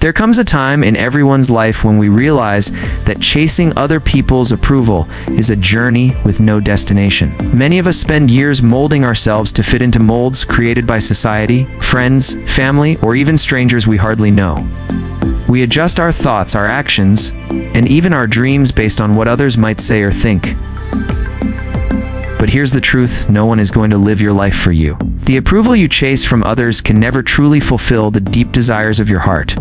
There comes a time in everyone's life when we realize that chasing other people's approval is a journey with no destination. Many of us spend years molding ourselves to fit into molds created by society, friends, family, or even strangers we hardly know. We adjust our thoughts, our actions, and even our dreams based on what others might say or think. But here's the truth: no one is going to live your life for you. The approval you chase from others can never truly fulfill the deep desires of your heart.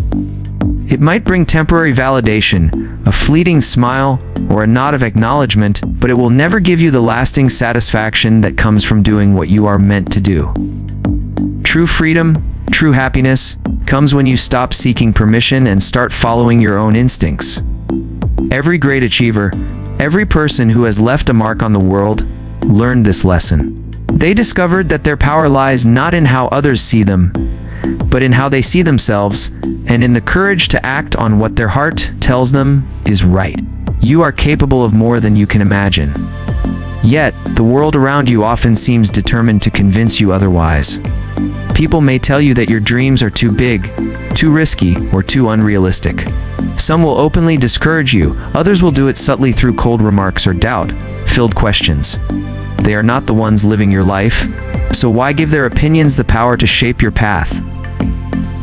It might bring temporary validation, a fleeting smile, or a nod of acknowledgement, but it will never give you the lasting satisfaction that comes from doing what you are meant to do. True freedom, true happiness, comes when you stop seeking permission and start following your own instincts. Every great achiever, every person who has left a mark on the world, learned this lesson. They discovered that their power lies not in how others see them, but in how they see themselves, and in the courage to act on what their heart tells them is right. You are capable of more than you can imagine. Yet, the world around you often seems determined to convince you otherwise. People may tell you that your dreams are too big, too risky, or too unrealistic. Some will openly discourage you, others will do it subtly through cold remarks or doubt-filled questions. They are not the ones living your life, so why give their opinions the power to shape your path?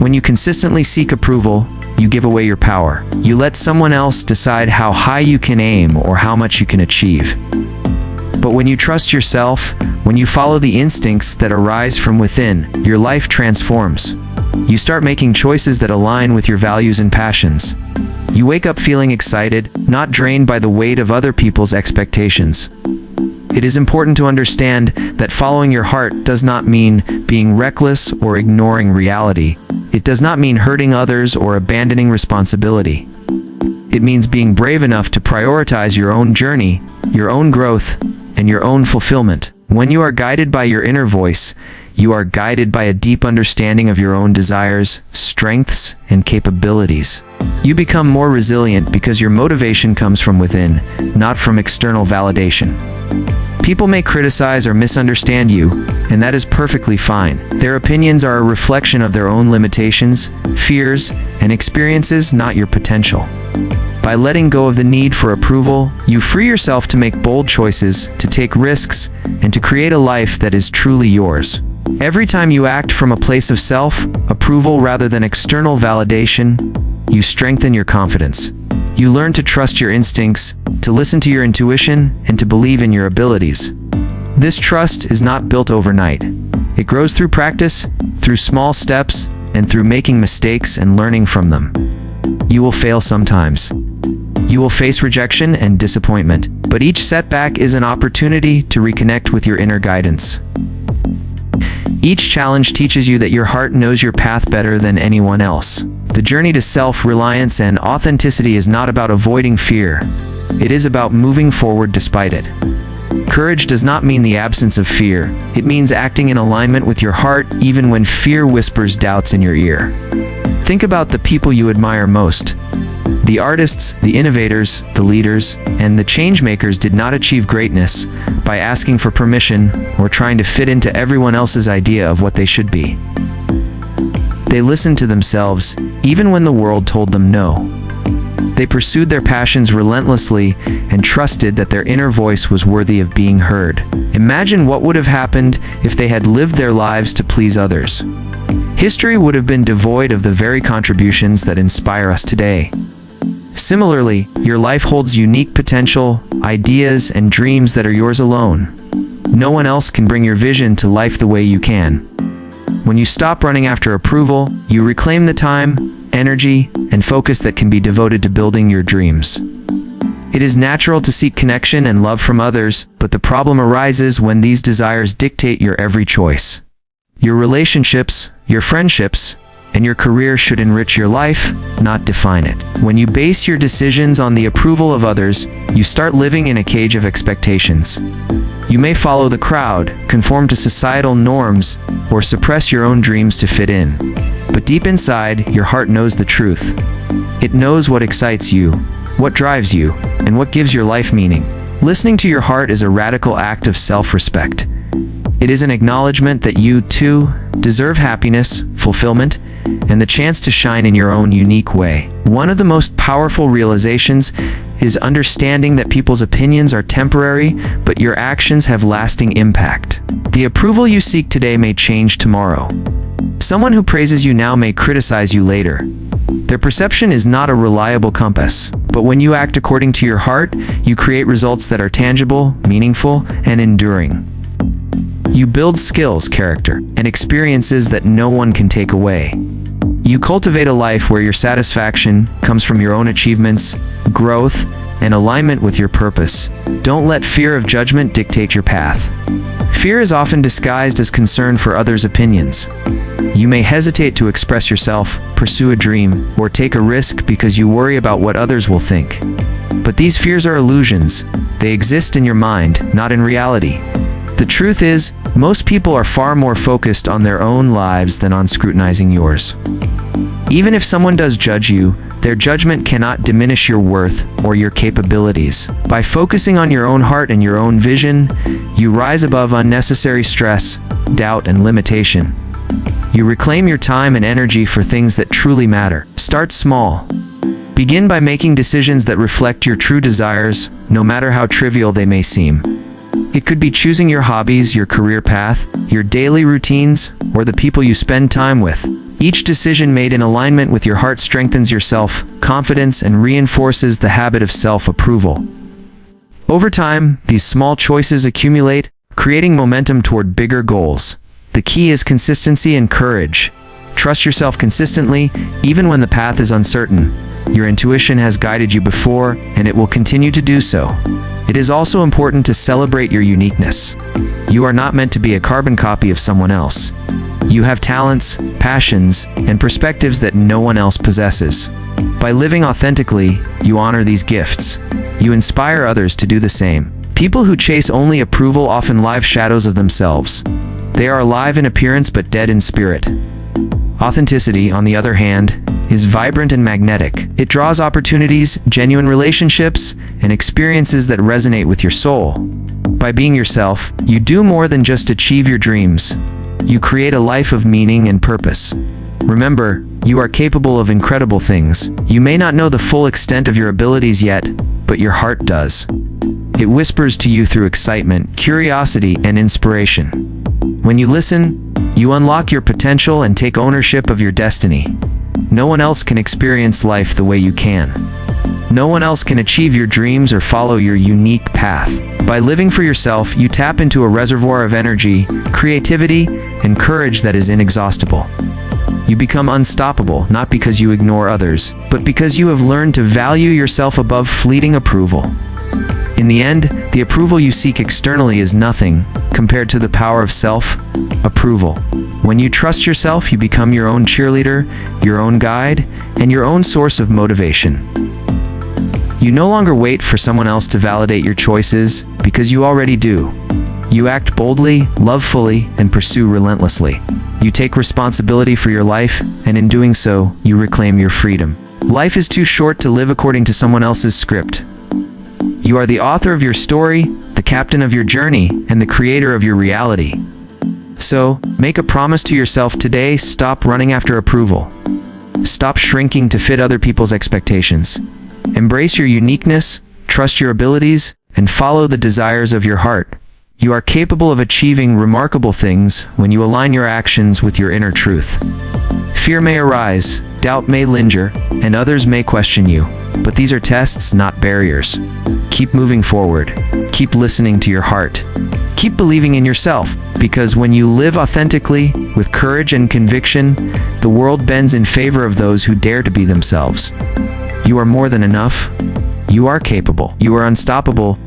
When you consistently seek approval, you give away your power. You let someone else decide how high you can aim or how much you can achieve. But when you trust yourself, when you follow the instincts that arise from within, your life transforms. You start making choices that align with your values and passions. You wake up feeling excited, not drained by the weight of other people's expectations. It is important to understand that following your heart does not mean being reckless or ignoring reality. It does not mean hurting others or abandoning responsibility. It means being brave enough to prioritize your own journey, your own growth, and your own fulfillment. When you are guided by your inner voice, you are guided by a deep understanding of your own desires, strengths, and capabilities. You become more resilient because your motivation comes from within, not from external validation. People may criticize or misunderstand you, and that is perfectly fine. Their opinions are a reflection of their own limitations, fears, and experiences, not your potential. By letting go of the need for approval, you free yourself to make bold choices, to take risks, and to create a life that is truly yours. Every time you act from a place of self-approval rather than external validation, you strengthen your confidence. You learn to trust your instincts, to listen to your intuition, and to believe in your abilities. This trust is not built overnight. It grows through practice, through small steps, and through making mistakes and learning from them. You will fail sometimes. You will face rejection and disappointment, but each setback is an opportunity to reconnect with your inner guidance. Each challenge teaches you that your heart knows your path better than anyone else. The journey to self-reliance and authenticity is not about avoiding fear. It is about moving forward despite it. Courage does not mean the absence of fear. It means acting in alignment with your heart even when fear whispers doubts in your ear. Think about the people you admire most. The artists, the innovators, the leaders, and the change-makers did not achieve greatness by asking for permission or trying to fit into everyone else's idea of what they should be. They listened to themselves, even when the world told them no. They pursued their passions relentlessly and trusted that their inner voice was worthy of being heard. Imagine what would have happened if they had lived their lives to please others. History would have been devoid of the very contributions that inspire us today. Similarly, your life holds unique potential, ideas, and dreams that are yours alone. No one else can bring your vision to life the way you can. When you stop running after approval, you reclaim the time, energy, and focus that can be devoted to building your dreams. It is natural to seek connection and love from others, but the problem arises when these desires dictate your every choice. Your relationships, your friendships, and your career should enrich your life, not define it. When you base your decisions on the approval of others, you start living in a cage of expectations. You may follow the crowd, conform to societal norms, or suppress your own dreams to fit in. But deep inside, your heart knows the truth. It knows what excites you, what drives you, and what gives your life meaning. Listening to your heart is a radical act of self-respect. It is an acknowledgement that you, too, deserve happiness, fulfillment, and the chance to shine in your own unique way. One of the most powerful realizations is understanding that people's opinions are temporary, but your actions have lasting impact. The approval you seek today may change tomorrow. Someone who praises you now may criticize you later. Their perception is not a reliable compass, but when you act according to your heart, you create results that are tangible, meaningful, and enduring. You build skills, character, and experiences that no one can take away. You cultivate a life where your satisfaction comes from your own achievements, growth, and alignment with your purpose. Don't let fear of judgment dictate your path. Fear is often disguised as concern for others' opinions. You may hesitate to express yourself, pursue a dream, or take a risk because you worry about what others will think. But these fears are illusions. They exist in your mind, not in reality. The truth is, most people are far more focused on their own lives than on scrutinizing yours. Even if someone does judge you, their judgment cannot diminish your worth or your capabilities. By focusing on your own heart and your own vision, you rise above unnecessary stress, doubt, and limitation. You reclaim your time and energy for things that truly matter. Start small. Begin by making decisions that reflect your true desires, no matter how trivial they may seem. It could be choosing your hobbies, your career path, your daily routines, or the people you spend time with. Each decision made in alignment with your heart strengthens your self-confidence and reinforces the habit of self-approval. Over time, these small choices accumulate, creating momentum toward bigger goals. The key is consistency and courage. Trust yourself consistently, even when the path is uncertain. Your intuition has guided you before, and it will continue to do so. It is also important to celebrate your uniqueness. You are not meant to be a carbon copy of someone else. You have talents, passions, and perspectives that no one else possesses. By living authentically, you honor these gifts. You inspire others to do the same. People who chase only approval often live shadows of themselves. They are alive in appearance but dead in spirit. Authenticity, on the other hand, is vibrant and magnetic. It draws opportunities, genuine relationships, and experiences that resonate with your soul. By being yourself, you do more than just achieve your dreams. You create a life of meaning and purpose. Remember, you are capable of incredible things. You may not know the full extent of your abilities yet, but your heart does. It whispers to you through excitement, curiosity, and inspiration. When you listen, you unlock your potential and take ownership of your destiny. No one else can experience life the way you can. No one else can achieve your dreams or follow your unique path. By living for yourself, you tap into a reservoir of energy, creativity, and courage that is inexhaustible. You become unstoppable, not because you ignore others, but because you have learned to value yourself above fleeting approval. In the end, the approval you seek externally is nothing compared to the power of self-approval. When you trust yourself, you become your own cheerleader, your own guide, and your own source of motivation. You no longer wait for someone else to validate your choices, because you already do. You act boldly, love fully, and pursue relentlessly. You take responsibility for your life, and in doing so, you reclaim your freedom. Life is too short to live according to someone else's script. You are the author of your story, the captain of your journey, and the creator of your reality. So, make a promise to yourself today: stop running after approval. Stop shrinking to fit other people's expectations. Embrace your uniqueness, trust your abilities, and follow the desires of your heart. You are capable of achieving remarkable things when you align your actions with your inner truth. Fear may arise, doubt may linger, and others may question you, but these are tests, not barriers. Keep moving forward. Keep listening to your heart. Keep believing in yourself, because when you live authentically, with courage and conviction, the world bends in favor of those who dare to be themselves. You are more than enough. You are capable. You are unstoppable.